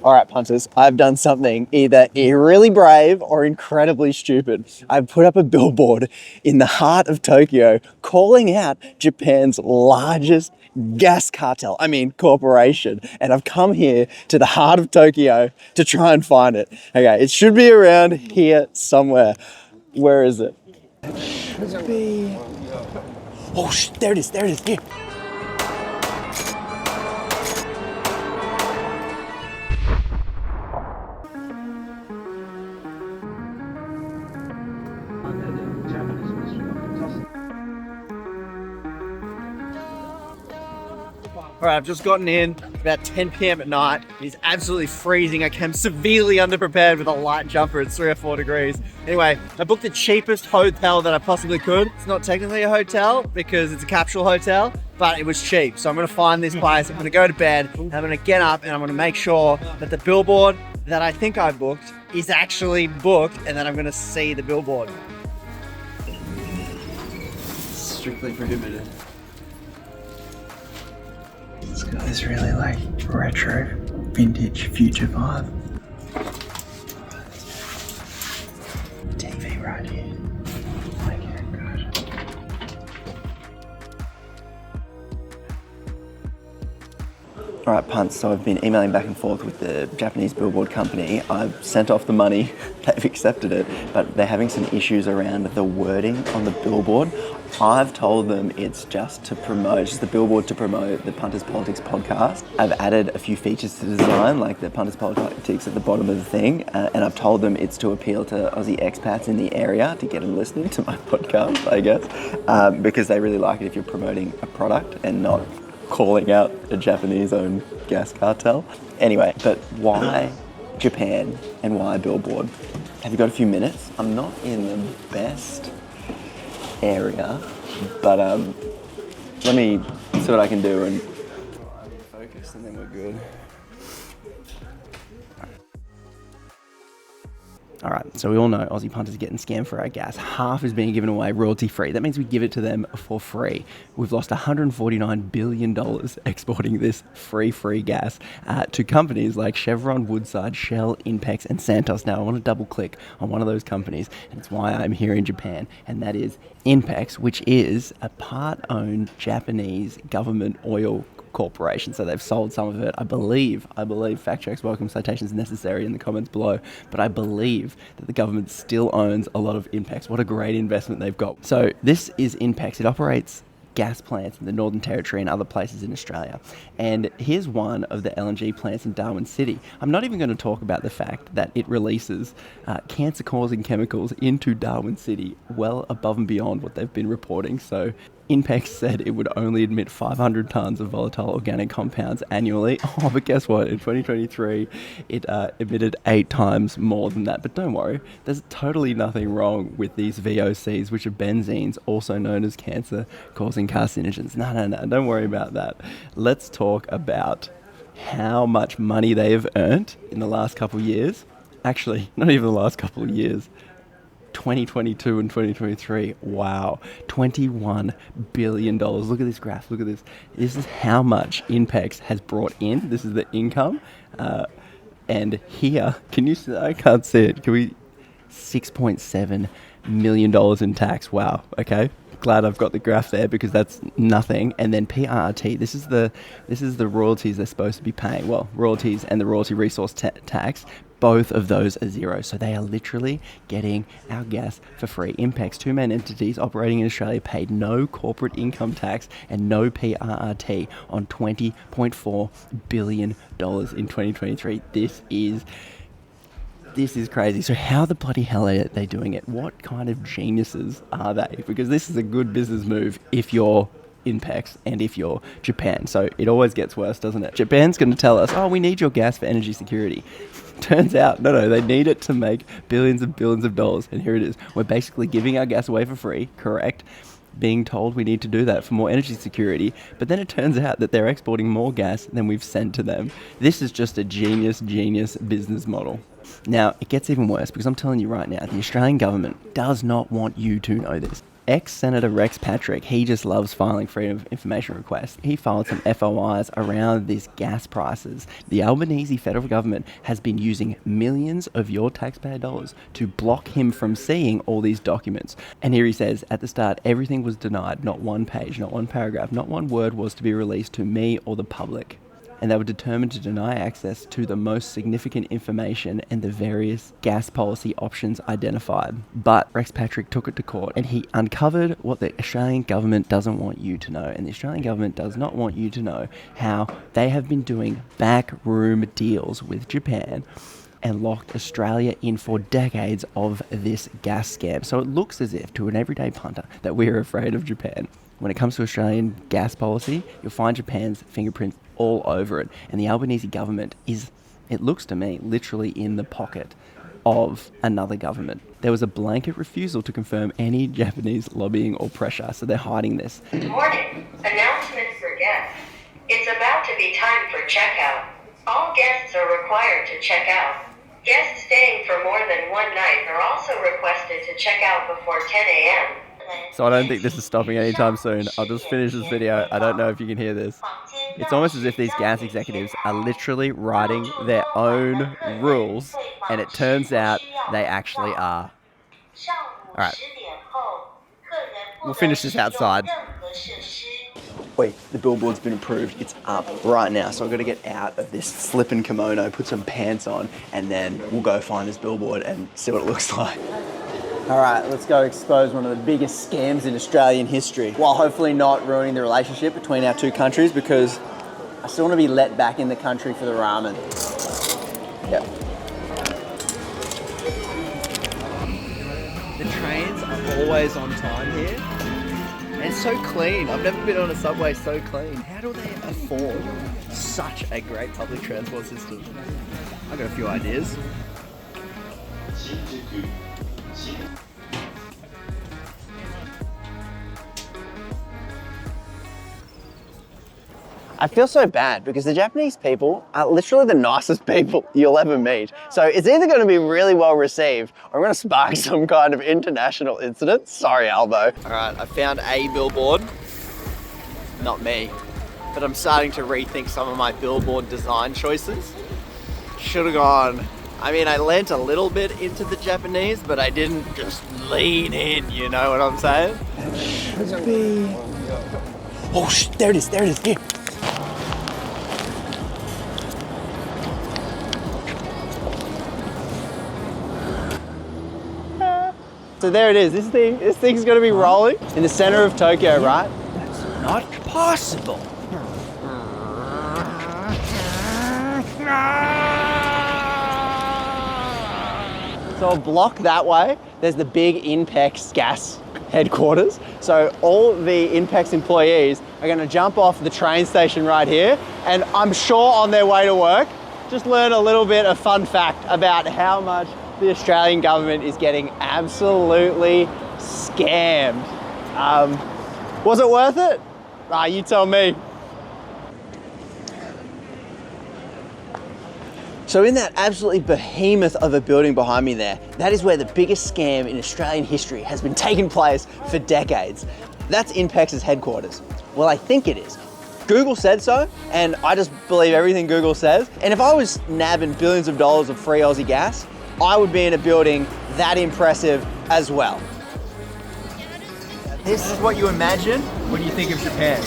All right, punters, I've done something either really brave or incredibly stupid. I've put up a billboard in the heart of Tokyo calling out Japan's largest gas cartel, corporation. And I've come here to the heart of Tokyo to try and find it. Okay, it should be around here somewhere. Where is it? Should be... Oh, there it is, here. All right, I've just gotten in about 10 p.m. at night. It's absolutely freezing. I came severely underprepared with a light jumper. It's 3 or 4 degrees. Anyway, I booked the cheapest hotel that I possibly could. It's not technically a hotel because it's a capsule hotel, but it was cheap. So I'm gonna find this place. I'm gonna go to bed and I'm gonna get up and I'm gonna make sure that the billboard that I think I booked is actually booked, and then I'm gonna see the billboard. Strictly prohibited. This guy's really like retro, vintage, future vibe. TV right here. My God. Alright, punts, so I've been emailing back and forth with the Japanese billboard company. I've sent off the money, they've accepted it, but they're having some issues around the wording on the billboard. I've told them it's just to promote, just the billboard to promote the Punters Politics podcast. I've added a few features to design, like the Punters Politics at the bottom of the thing, and I've told them it's to appeal to Aussie expats in the area to get them listening to my podcast, I guess, because they really like it if you're promoting a product and not calling out a Japanese-owned gas cartel. Anyway, but why Japan and why Billboard? Have you got a few minutes? I'm not in the best area, but let me see what I can do and focus, and then we're good. All right, so we all know Aussie punters are getting scammed for our gas. Half is being given away royalty free. That means we give it to them for free. We've lost $149 billion exporting this free gas to companies like Chevron, Woodside, Shell, INPEX, and Santos. Now, I want to double click on one of those companies, and it's why I'm here in Japan, and that is INPEX, which is a part-owned Japanese government oil corporation. So they've sold some of it. I believe, fact checks, welcome, citations necessary in the comments below, but I believe that the government still owns a lot of INPEX. What a great investment they've got. So this is INPEX. It operates gas plants in the Northern Territory and other places in Australia. And here's one of the LNG plants in Darwin City. I'm not even going to talk about the fact that it releases cancer-causing chemicals into Darwin City well above and beyond what they've been reporting. So INPEX said it would only admit 500 tons of volatile organic compounds annually. Oh, but guess what? In 2023, it emitted 8 times more than that. But don't worry, there's totally nothing wrong with these VOCs, which are benzenes, also known as cancer-causing carcinogens. No, don't worry about that. Let's talk about how much money they have earned in the last couple of years. Actually, not even the last couple of years. 2022 and 2023, wow, $21 billion. Look at this graph, look at this. This is how much INPEX has brought in. This is the income. And here, can you see, I can't see it. Can we, $6.7 million in tax. Wow, okay. Glad I've got the graph there because that's nothing. And then PRRT, this is the royalties they're supposed to be paying. Well, royalties and the royalty resource tax, both of those are zero. So they are literally getting our gas for free. INPEX, two main entities operating in Australia, paid no corporate income tax and no PRRT on $20.4 billion in 2023. This is crazy. So how the bloody hell are they doing it? What kind of geniuses are they? Because this is a good business move if you're INPEX and if you're Japan. So it always gets worse, doesn't it? Japan's going to tell us, oh, we need your gas for energy security. Turns out, no, they need it to make billions and billions of dollars. And here it is. We're basically giving our gas away for free, correct? Being told we need to do that for more energy security, but then it turns out that they're exporting more gas than we've sent to them. This is just a genius business model. Now, it gets even worse because I'm telling you right now, the Australian government does not want you to know this. Ex-Senator Rex Patrick, he just loves filing freedom of information requests. He filed some FOIs around these gas prices. The Albanese federal government has been using millions of your taxpayer dollars to block him from seeing all these documents. And here he says, at the start, everything was denied. Not one page, not one paragraph, not one word was to be released to me or the public. And they were determined to deny access to the most significant information and the various gas policy options identified. But Rex Patrick took it to court and he uncovered what the Australian government doesn't want you to know. And the Australian government does not want you to know how they have been doing backroom deals with Japan and locked Australia in for decades of this gas scam. So it looks as if, to an everyday punter, that we're afraid of Japan. When it comes to Australian gas policy, you'll find Japan's fingerprints all over it. And the Albanese government is, it looks to me, literally in the pocket of another government. There was a blanket refusal to confirm any Japanese lobbying or pressure, so they're hiding this. Warning, announcement for guests. It's about to be time for checkout. All guests are required to check out. Guests staying for more than one night are also requested to check out before 10 a.m. So I don't think this is stopping anytime soon. I'll just finish this video. I don't know if you can hear this. It's almost as if these gas executives are literally writing their own rules, and it turns out they actually are. Alright. We'll finish this outside. Wait, the billboard's been approved. It's up right now, so I've got to get out of this flippin' kimono, put some pants on, and then we'll go find this billboard and see what it looks like. All right, let's go expose one of the biggest scams in Australian history, while hopefully not ruining the relationship between our two countries, because I still want to be let back in the country for the ramen. Yep. The trains are always on time here. And it's so clean. I've never been on a subway so clean. How do they afford such a great public transport system? I've got a few ideas. I feel so bad because the Japanese people are literally the nicest people you'll ever meet. So it's either going to be really well received or I'm going to spark some kind of international incident. Sorry, Albo. All right, I found a billboard. Not me, but I'm starting to rethink some of my billboard design choices. Should have gone. I mean, I lent a little bit into the Japanese, but I didn't just lean in, you know what I'm saying? That should be... Oh, there it is, here. So there it is, this thing's gonna be rolling in the center of Tokyo, right? That's not possible. So a block that way, there's the big INPEX gas headquarters. So all the INPEX employees are gonna jump off the train station right here, and I'm sure on their way to work, just learn a little bit of fun fact about how much the Australian government is getting absolutely scammed. Was it worth it? You tell me. So in that absolutely behemoth of a building behind me there, that is where the biggest scam in Australian history has been taking place for decades. That's INPEX's headquarters. Well, I think it is. Google said so, and I just believe everything Google says. And if I was nabbing billions of dollars of free Aussie gas, I would be in a building that impressive as well. This is what you imagine when you think of Japan.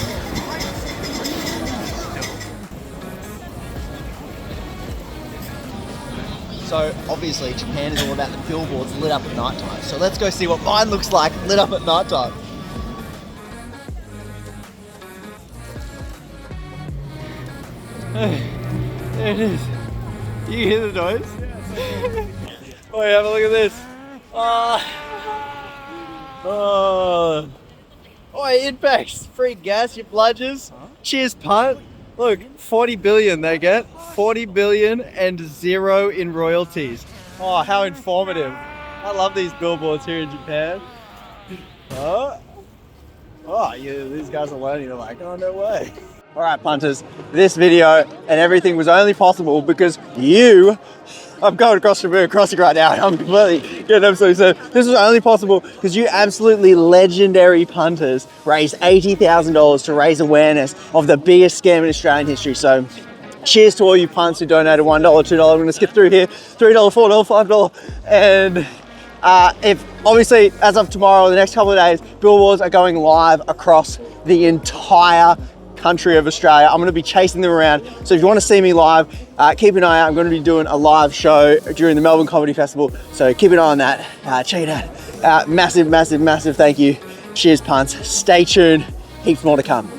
So obviously Japan is all about the billboards lit up at night time. So let's go see what mine looks like lit up at night time. There it is. You hear the noise? Oh, have a look at this. Oh, INPEX, free gas, you bludgers. Cheers, punt. Look, 40 billion they get. 40 billion and 0 in royalties. Oh, how informative. I love these billboards here in Japan. These guys are learning. They're like, oh, no way. All right, punters, this video and everything was only possible because you I'm going across the river crossing right now, and I'm completely getting absolutely sad. This was only possible because you absolutely legendary punters raised $80,000 to raise awareness of the biggest scam in Australian history. So cheers to all you punts who donated $1, $2. I'm gonna skip through here, $3, $4, $5, and if obviously as of tomorrow, the next couple of days, billboards are going live across the entire country of Australia. I'm going to be chasing them around. So if you want to see me live, keep an eye out. I'm going to be doing a live show during the Melbourne Comedy Festival. So keep an eye on that. Check it out. Massive, massive, massive thank you. Cheers, punts. Stay tuned. Heaps more to come.